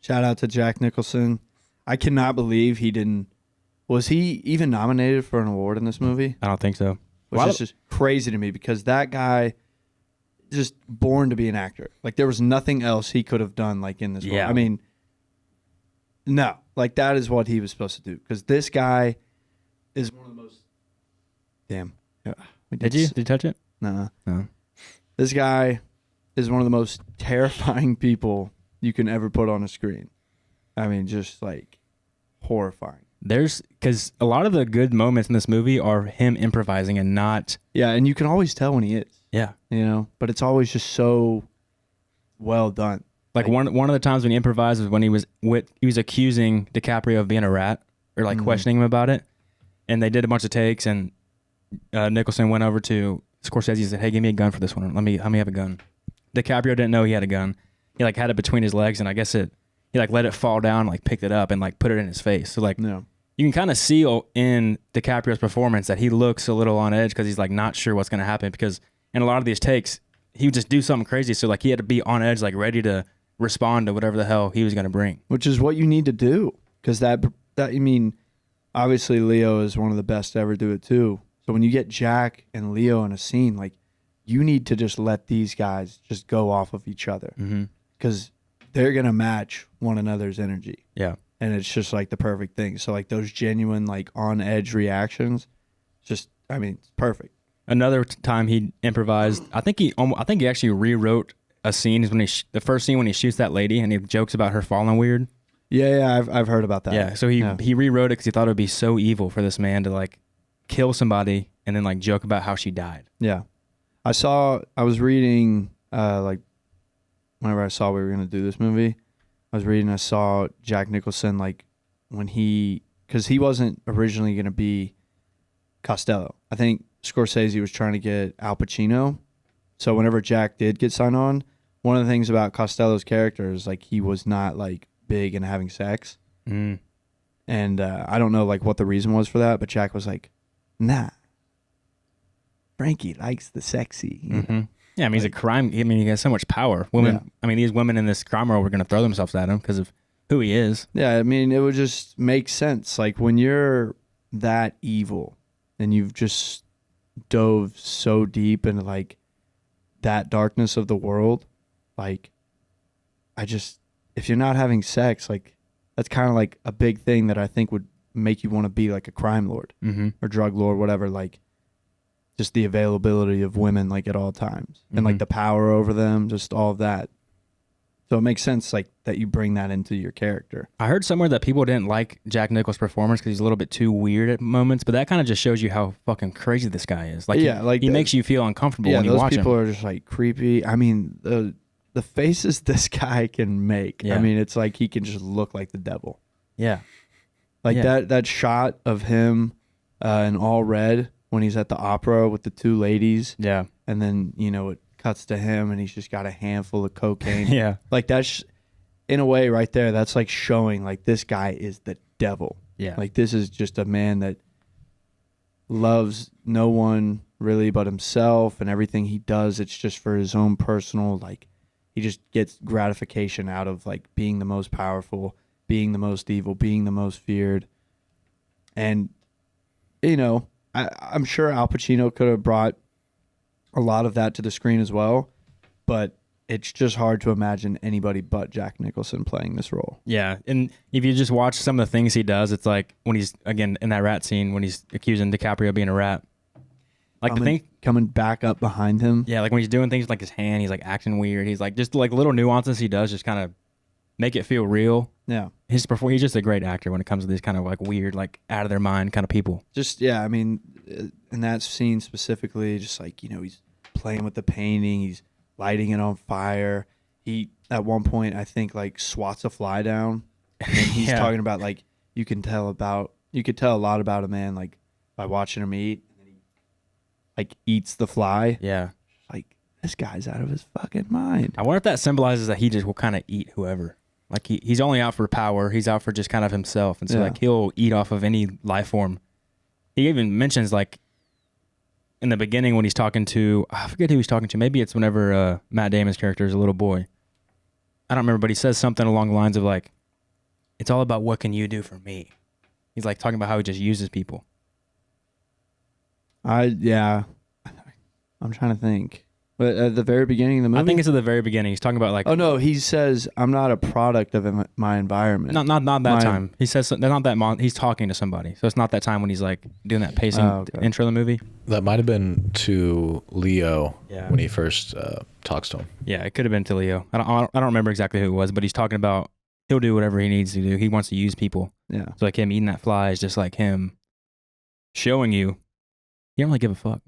Shout out to Jack Nicholson. I cannot believe he didn't. Was he even nominated for an award in this movie? I don't think so. Which is just crazy to me because that guy just born to be an actor. Like there was nothing else he could have done like in this role. I mean, no. Like that is what he was supposed to do because this guy is one of the most. Damn. Yeah. Did you touch it? No. No. This guy is one of the most terrifying people you can ever put on a screen. I mean, just like horrifying. Because a lot of the good moments in this movie are him improvising and not. Yeah, and you can always tell when he is. Yeah. You know, but it's always just so well done. Like one of the times when he improvised was when he was accusing DiCaprio of being a rat or like questioning him about it. And they did a bunch of takes and Nicholson went over to Scorsese and said, "Hey, give me a gun for this one. Let me have a gun." DiCaprio didn't know he had a gun. He like had it between his legs and I guess he like let it fall down, like picked it up and like put it in his face. So like you can kind of see in DiCaprio's performance that he looks a little on edge because he's like not sure what's going to happen because in a lot of these takes, he would just do something crazy. So like he had to be on edge, like ready to respond to whatever the hell he was going to bring. Which is what you need to do because that I mean, obviously Leo is one of the best to ever do it too. So when you get Jack and Leo in a scene, like you need to just let these guys just go off of each other because they're going to match one another's energy. Yeah. And it's just like the perfect thing. So like those genuine, like on edge reactions, just, I mean, it's perfect. Another time he improvised, I think he actually rewrote a scene is when the first scene when he shoots that lady and he jokes about her falling weird. Yeah, I've heard about that. Yeah, so he rewrote it because he thought it would be so evil for this man to like kill somebody and then like joke about how she died. Yeah. I was reading, like, whenever I saw we were going to do this movie, I saw Jack Nicholson, like, because he wasn't originally going to be Costello. I think Scorsese was trying to get Al Pacino. So whenever Jack did get signed on, one of the things about Costello's character is, like, he was not, like, big in having sex. And I don't know, like, what the reason was for that, but Jack was like, nah. Frankie likes the sexy. Yeah, I mean, he's a crime. I mean, he has so much power. Women, I mean, these women in this crime world were going to throw themselves at him because of who he is. Yeah, I mean, it would just make sense. Like, when you're that evil and you've just dove so deep into, like, that darkness of the world, like, if you're not having sex, like, that's kind of, like, a big thing that I think would make you want to be, like, a crime lord or drug lord, whatever, like, just the availability of women, like, at all times. And, like, the power over them, just all of that. So it makes sense, like, that you bring that into your character. I heard somewhere that people didn't like Jack Nicholson's performance because he's a little bit too weird at moments, but that kind of just shows you how fucking crazy this guy is. Like, he makes you feel uncomfortable when you watch him. Yeah, those people are just, like, creepy. I mean, the faces this guy can make. I mean, it's like he can just look like the devil. Yeah. Like, that shot of him in all red when he's at the opera with the two ladies. Yeah. And then, it cuts to him and he's just got a handful of cocaine. Yeah. Like, that's, in a way, right there, that's like showing, like, this guy is the devil. Yeah. Like, this is just a man that loves no one really but himself, and everything he does, it's just for his own personal, like, he just gets gratification out of, like, being the most powerful, being the most evil, being the most feared. And, I'm sure Al Pacino could have brought a lot of that to the screen as well, but it's just hard to imagine anybody but Jack Nicholson playing this role. Yeah, and if you just watch some of the things he does, it's like when he's, again, in that rat scene, when he's accusing DiCaprio of being a rat. Like coming back up behind him. Yeah, like when he's doing things with, like, his hand, he's like acting weird. He's like, just like little nuances he does just kind of make it feel real. Yeah. He's just a great actor when it comes to these kind of like weird, like out of their mind kind of people. Just, yeah, I mean, in that scene specifically, just like, he's playing with the painting, he's lighting it on fire. He, at one point, I think, like, swats a fly down. And he's talking about, like, you could tell a lot about a man, like, by watching him eat. And then he, like, eats the fly. Yeah. Like, this guy's out of his fucking mind. I wonder if that symbolizes that he just will kind of eat whoever. Like, he's only out for power. He's out for just kind of himself. And so, like, he'll eat off of any life form. He even mentions, like, in the beginning when he's talking to, I forget who he's talking to. Maybe it's whenever Matt Damon's character is a little boy. I don't remember, but he says something along the lines of, like, it's all about what can you do for me. He's like talking about how he just uses people. I'm trying to think. But at the very beginning of the movie, I think it's at the very beginning. He's talking about like, oh no, he says I'm not a product of my environment. not that time. He says they're not that. He's talking to somebody, so it's not that time when he's like doing that pacing intro of the movie. That might have been to Leo Yeah. when he first talks to him. Yeah, it could have been to Leo. I don't remember exactly who it was, but he's talking about he'll do whatever he needs to do. He wants to use people. Yeah. So like him eating that fly is just like him showing you he don't really give a fuck.